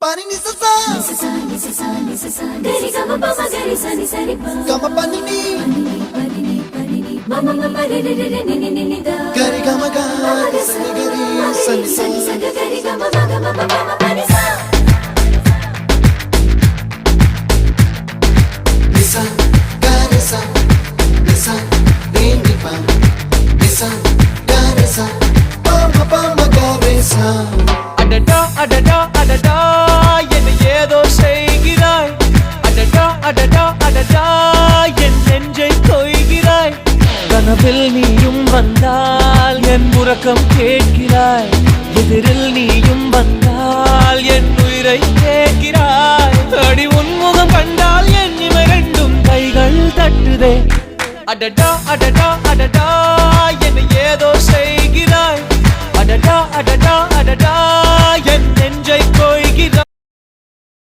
Pani ni sa sa gari gama pa ma gari sa ni sa ri pa gama pani ni mama mama re re re ni ni ni da gari gama ga sa ni gari sa ni sa gari gama ma gama mama pani sa nisa gari sa nisa re ni pa nisa gari sa pa ma gari sa அடடா அடடா அடடா என்ன ஏதோ செய்கிறாய் அடடா அடடா அடடா என் நெஞ்சை கொய்கிறாய் கனவில் நீயும் வந்தால் என் உறக்கம் கேட்கிறாய் எதிரில் நீயும் வந்தால் என் உயிரை கேட்கிறாய் அடி உன்முகம் கண்டால் என் இமை ரெண்டும் கைகள் தட்டுதே அடடா அடடா அடடா என்ன ஏதோ செய்கிறாய் அடடா அடடா அடடா என் நெஞ்சை கொய்கிறாய்